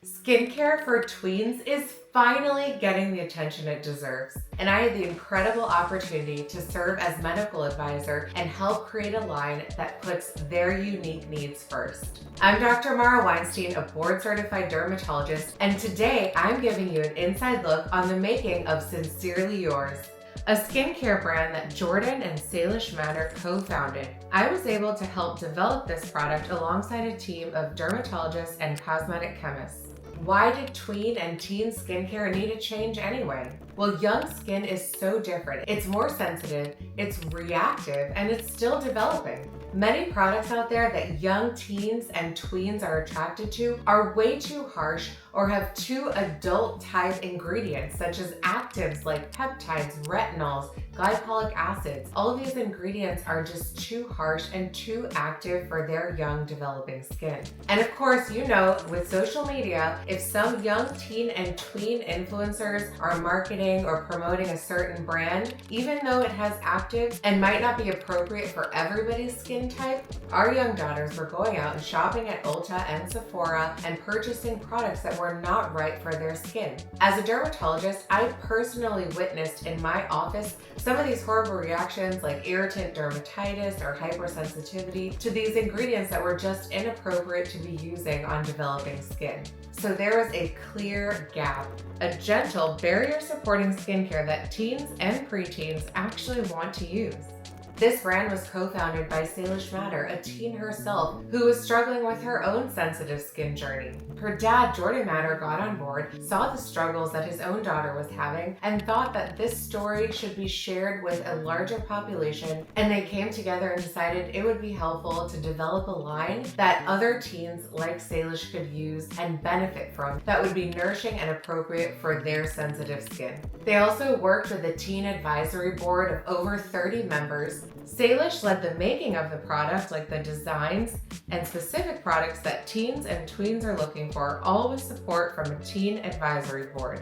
Skincare for tweens is finally getting the attention it deserves, and I had the incredible opportunity to serve as medical advisor and help create a line that puts their unique needs first. I'm Dr. Mara Weinstein, a board-certified dermatologist, and today I'm giving you an inside look on the making of Sincerely Yours, a skincare brand that Jordan and Salish co-founded. I was able to help develop this product alongside a team of dermatologists and cosmetic chemists. Why did tween and teen skincare need a change anyway? Well, young skin is so different. It's more sensitive, it's reactive, and it's still developing. Many products out there that young teens and tweens are attracted to are way too harsh or have too adult-type ingredients such as actives like peptides, retinols, glycolic acids. All of these ingredients are just too harsh and too active for their young developing skin. And of course, you know, with social media, if some young teen and tween influencers are marketing or promoting a certain brand, even though it has actives and might not be appropriate for everybody's skin type, our young daughters were going out and shopping at Ulta and Sephora and purchasing products that were not right for their skin. As a dermatologist, I personally witnessed in my office some of these horrible reactions like irritant dermatitis or hypersensitivity to these ingredients that were just inappropriate to be using on developing skin. So there was a clear gap, a gentle barrier-supporting skincare that teens and preteens actually want to use. This brand was co-founded by Salish, a teen herself who was struggling with her own sensitive skin journey. Her dad, Jordan, got on board, saw the struggles that his own daughter was having, and thought that this story should be shared with a larger population, and they came together and decided it would be helpful to develop a line that other teens like Salish could use and benefit from that would be nourishing and appropriate for their sensitive skin. They also worked with a teen advisory board of over 30 members. Salish led the making of the product, like the designs and specific products that teens and tweens are looking for, all with support from a teen advisory board,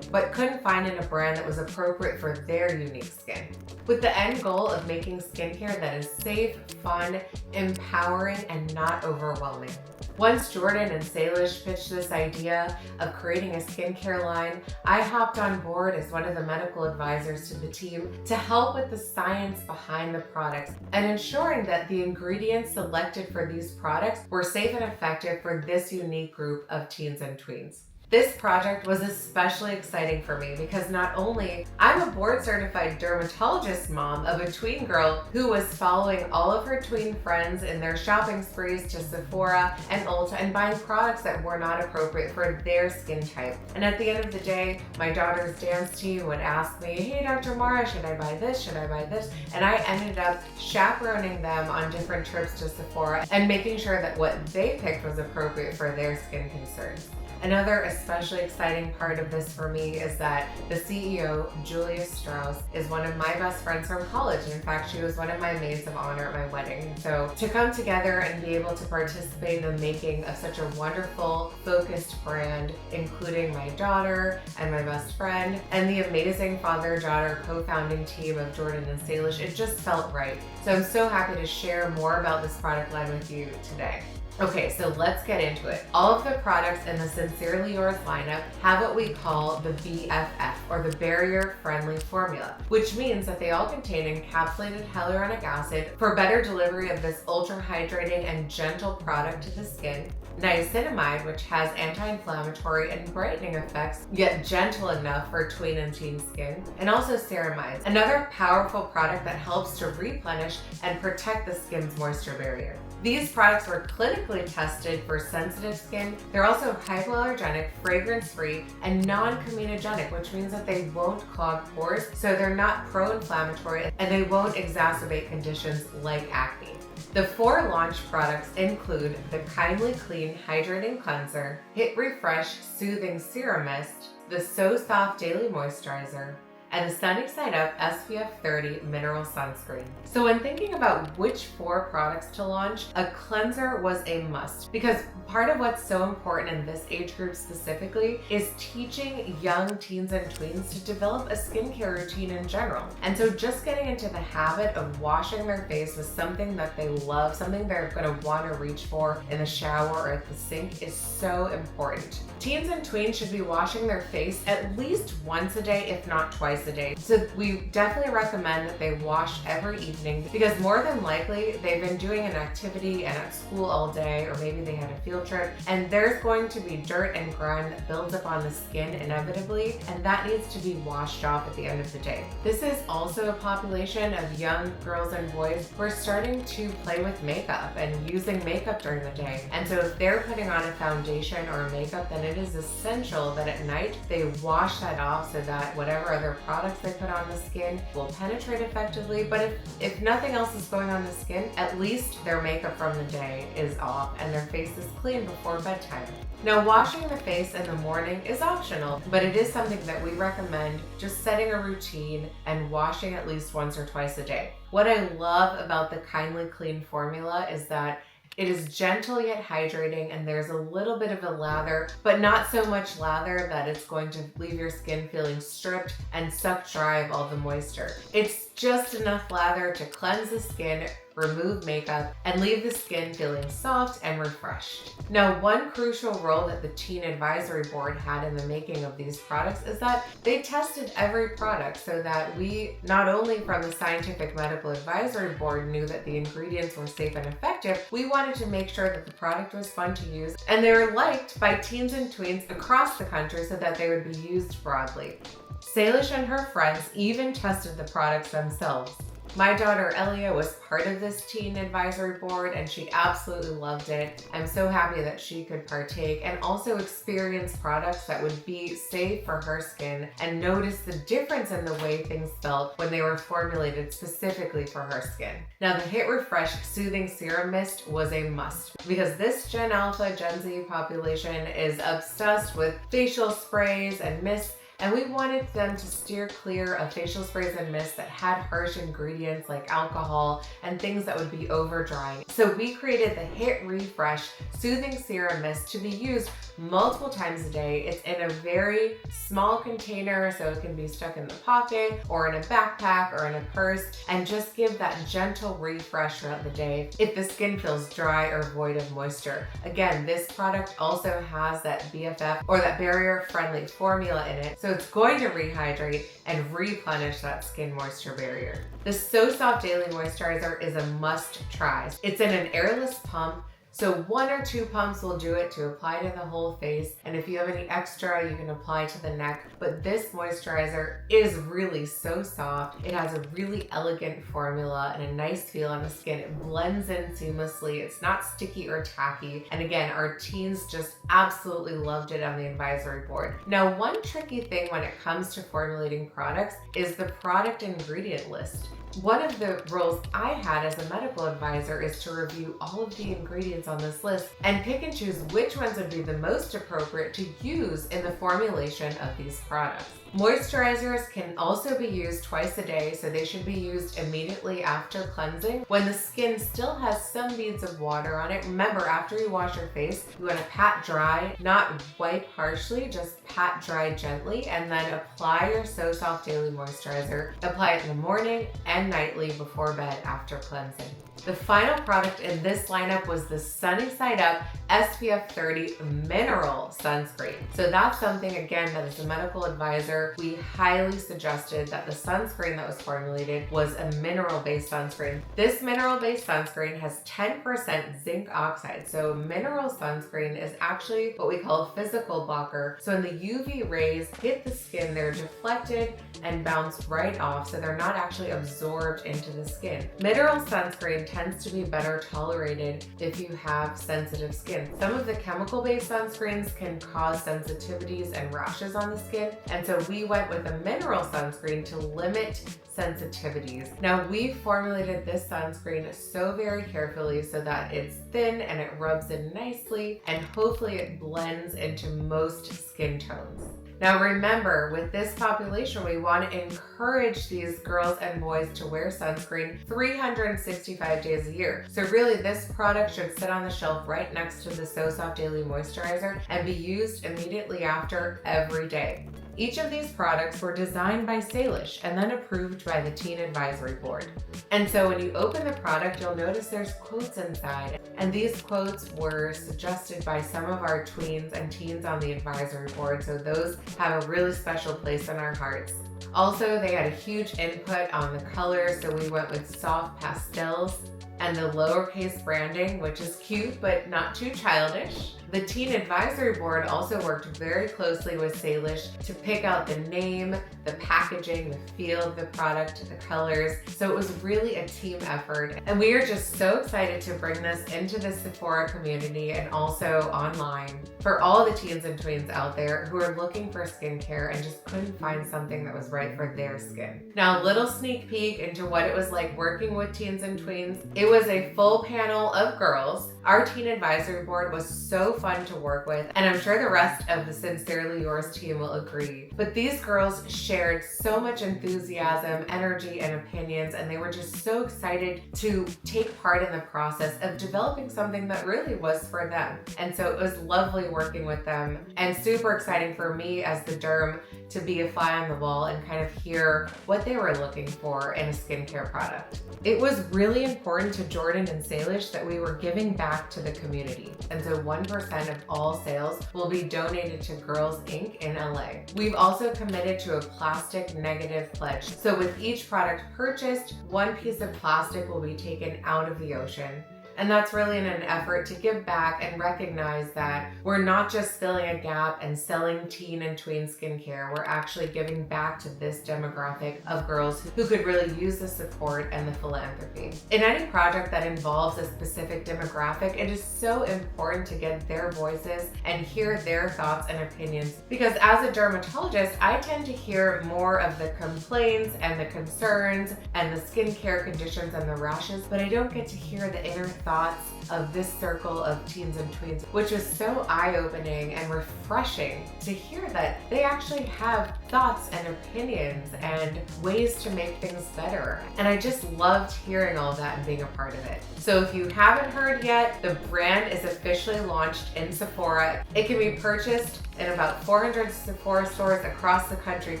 but couldn't find in a brand that was appropriate for their unique skin. With the end goal of making skincare that is safe, fun, empowering, and not overwhelming. Once Jordan and Salish pitched this idea of creating a skincare line, I hopped on board as one of the medical advisors to the team to help with the science behind the products and ensuring that the ingredients selected for these products were safe and effective for this unique group of teens and tweens. This project was especially exciting for me because not only I'm a board-certified dermatologist mom of a tween girl who was following all of her tween friends in their shopping sprees to Sephora and Ulta and buying products that were not appropriate for their skin type. And at the end of the day, my daughter's dance team would ask me, "Hey, Dr. Mara, should I buy this? Should I buy this?" And I ended up chaperoning them on different trips to Sephora and making sure that what they picked was appropriate for their skin concerns. Another especially exciting part of this for me is that the CEO, Julia Strauss, is one of my best friends from college. In fact, she was one of my maids of honor at my wedding. So to come together and be able to participate in the making of such a wonderful, focused brand, including my daughter and my best friend, and the amazing father-daughter co-founding team of Jordan and Salish, it just felt right. So I'm so happy to share more about this product line with you today. Okay, so let's get into it. All of the products in the Sincerely Yours lineup have what we call the BFF, or the barrier-friendly formula, which means that they all contain encapsulated hyaluronic acid for better delivery of this ultra-hydrating and gentle product to the skin, niacinamide, which has anti-inflammatory and brightening effects, yet gentle enough for tween and teen skin, and also ceramides, another powerful product that helps to replenish and protect the skin's moisture barrier. These products were clinically tested for sensitive skin. They're also hypoallergenic, fragrance-free, and non-comedogenic, which means that they won't clog pores, so they're not pro-inflammatory, and they won't exacerbate conditions like acne. The 4 launch products include the Kindly Clean Hydrating Cleanser, Hit Refresh Soothing Serum Mist, the So Soft Daily Moisturizer, and the Sunny Side Up SPF 30 Mineral Sunscreen. So when thinking about which 4 products to launch, a cleanser was a must, because part of what's so important in this age group specifically is teaching young teens and tweens to develop a skincare routine in general. And so just getting into the habit of washing their face with something that they love, something they're going to want to reach for in the shower or at the sink is so important. Teens and tweens should be washing their face at least once a day, if not twice a day. So we definitely recommend that they wash every evening, because more than likely they've been doing an activity and at school all day, or maybe they had a field trip, and there's going to be dirt and grime that builds up on the skin inevitably, and that needs to be washed off at the end of the day. This is also a population of young girls and boys who are starting to play with makeup and using makeup during the day. And so if they're putting on a foundation or makeup, then it is essential that at night they wash that off so that whatever other products they put on the skin will penetrate effectively. But if nothing else is going on the skin, at least their makeup from the day is off and their face is clean before bedtime. Now, washing the face in the morning is optional, but it is something that we recommend just setting a routine and washing at least once or twice a day. What I love about the Kindly Clean formula is that it is gentle yet hydrating, and there's a little bit of a lather, but not so much lather that it's going to leave your skin feeling stripped and suck dry of all the moisture. It's just enough lather to cleanse the skin, remove makeup, and leave the skin feeling soft and refreshed. Now, one crucial role that the Teen Advisory Board had in the making of these products is that they tested every product so that we, not only from the Scientific Medical Advisory Board, knew that the ingredients were safe and effective, we wanted to make sure that the product was fun to use and they were liked by teens and tweens across the country so that they would be used broadly. Salish and her friends even tested the products themselves. My daughter Elia was part of this Teen Advisory Board and she absolutely loved it. I'm so happy that she could partake and also experience products that would be safe for her skin and notice the difference in the way things felt when they were formulated specifically for her skin. Now, the Hit Refresh Soothing Serum Mist was a must, because this Gen Alpha, Gen Z population is obsessed with facial sprays and mists, and we wanted them to steer clear of facial sprays and mists that had harsh ingredients like alcohol and things that would be over drying. So we created the Hit Refresh Soothing Serum Mist to be used multiple times a day. It's in a very small container, so it can be stuck in the pocket or in a backpack or in a purse, and just give that gentle refresh throughout the day if the skin feels dry or void of moisture. Again, this product also has that BFF, or that barrier-friendly formula in it, so it's going to rehydrate and replenish that skin moisture barrier. The So Soft Daily Moisturizer is a must try. It's in an airless pump, so 1 or 2 pumps will do it to apply to the whole face, and if you have any extra, you can apply to the neck. But this moisturizer is really so soft. It has a really elegant formula and a nice feel on the skin. It blends in seamlessly. It's not sticky or tacky. And again, our teens just absolutely loved it on the advisory board. Now, one tricky thing when it comes to formulating products is the product ingredient list. One of the roles I had as a medical advisor is to review all of the ingredients on this list and pick and choose which ones would be the most appropriate to use in the formulation of these products. Moisturizers can also be used twice a day, so they should be used immediately after cleansing when the skin still has some beads of water on it. Remember, after you wash your face, you want to pat dry, not wipe harshly, just pat dry gently, and then apply your So Soft Daily Moisturizer. Apply it in the morning and nightly before bed after cleansing. The final product in this lineup was the Sunny Side Up SPF 30 Mineral Sunscreen. So that's something, again, that as a medical advisor, we highly suggested that the sunscreen that was formulated was a mineral-based sunscreen. This mineral-based sunscreen has 10% zinc oxide. So mineral sunscreen is actually what we call a physical blocker. So when the UV rays hit the skin, they're deflected and bounce right off, so they're not actually absorbed into the skin. Mineral sunscreen tends to be better tolerated if you have sensitive skin. Some of the chemical-based sunscreens can cause sensitivities and rashes on the skin, and so we went with a mineral sunscreen to limit sensitivities. Now, we formulated this sunscreen so very carefully so that it's thin and it rubs in nicely, and hopefully it blends into most skin tones. Now remember, with this population, we want to encourage these girls and boys to wear sunscreen 365 days a year. So really, this product should sit on the shelf right next to the So Soft Daily Moisturizer and be used immediately after every day. Each of these products were designed by Salish and then approved by the Teen Advisory Board. And so when you open the product, you'll notice there's quotes inside. And these quotes were suggested by some of our tweens and teens on the advisory board, so those have a really special place in our hearts. Also, they had a huge input on the colors, so we went with soft pastels and the lowercase branding, which is cute but not too childish. The Teen Advisory Board also worked very closely with Salish to pick out the name, the packaging, the feel of the product, the colors. So it was really a team effort. And we are just so excited to bring this into the Sephora community and also online for all the teens and tweens out there who are looking for skincare and just couldn't find something that was right for their skin. Now, a little sneak peek into what it was like working with teens and tweens. It was a full panel of girls. Our Teen Advisory Board was so fun to work with, and I'm sure the rest of the Sincerely Yours team will agree. But these girls shared so much enthusiasm, energy, and opinions, and they were just so excited to take part in the process of developing something that really was for them. And so it was lovely working with them, and super exciting for me as the derm to be a fly on the wall and kind of hear what they were looking for in a skincare product. It was really important to Jordan and Salish that we were giving back to the community. And so 1% of all sales will be donated to Girls Inc. in LA. We've also committed to a plastic negative pledge. So with each product purchased, one piece of plastic will be taken out of the ocean. And that's really in an effort to give back and recognize that we're not just filling a gap and selling teen and tween skincare, we're actually giving back to this demographic of girls who could really use the support and the philanthropy. In any project that involves a specific demographic, it is so important to get their voices and hear their thoughts and opinions, because as a dermatologist, I tend to hear more of the complaints and the concerns and the skincare conditions and the rashes, but I don't get to hear the inner thoughts of this circle of teens and tweens, which was so eye-opening and refreshing to hear that they actually have thoughts and opinions and ways to make things better. And I just loved hearing all of that and being a part of it. So if you haven't heard yet, the brand is officially launched in Sephora. It can be purchased in about 400 Sephora stores across the country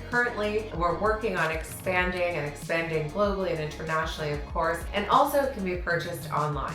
currently. We're working on expanding globally and internationally, of course, and also it can be purchased online.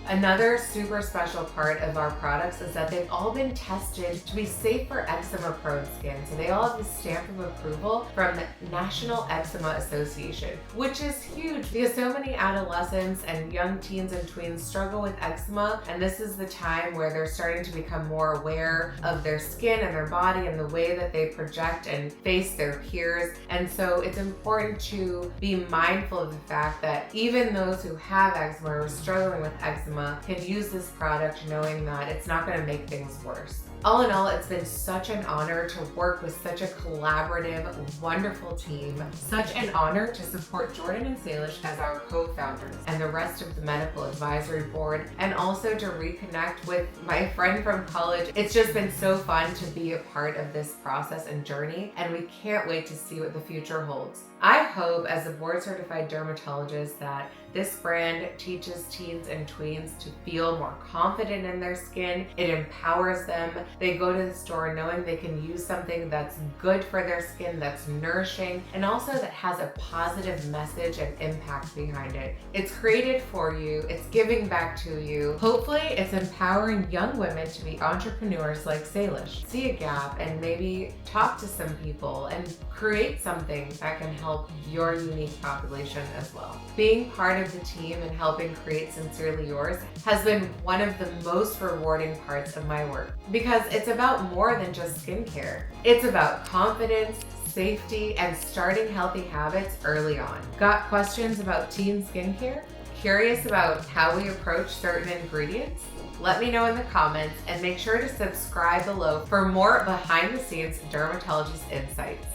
Another super special part of our products is that they've all been tested to be safe for eczema-prone skin. So they all have the stamp of approval from the National Eczema Association, which is huge because so many adolescents and young teens and tweens struggle with eczema, and this is the time where they're starting to become more aware of their skin and their body and the way that they project and face their peers. And so it's important to be mindful of the fact that even those who have eczema or are struggling with eczema can use this product knowing that it's not going to make things worse. All in all, it's been such an honor to work with such a collaborative, wonderful team. Such an honor to support Jordan and Salish as our co-founders and the rest of the medical advisory board, and also to reconnect with my friend from college. It's just been so fun to be a part of this process and journey, and we can't wait to see what the future holds. I hope, as a board-certified dermatologist, that this brand teaches teens and tweens to feel more confident in their skin. It empowers them. They go to the store knowing they can use something that's good for their skin, that's nourishing, and also that has a positive message and impact behind it. It's created for you. It's giving back to you. Hopefully, it's empowering young women to be entrepreneurs like Salish. See a gap and maybe talk to some people and create something that can help your unique population as well. Being part of the team and helping create Sincerely Yours has been one of the most rewarding parts of my work, because it's about more than just skincare. It's about confidence, safety, and starting healthy habits early on. Got questions about teen skincare? Curious about how we approach certain ingredients? Let me know in the comments, and make sure to subscribe below for more behind the scenes dermatologist insights.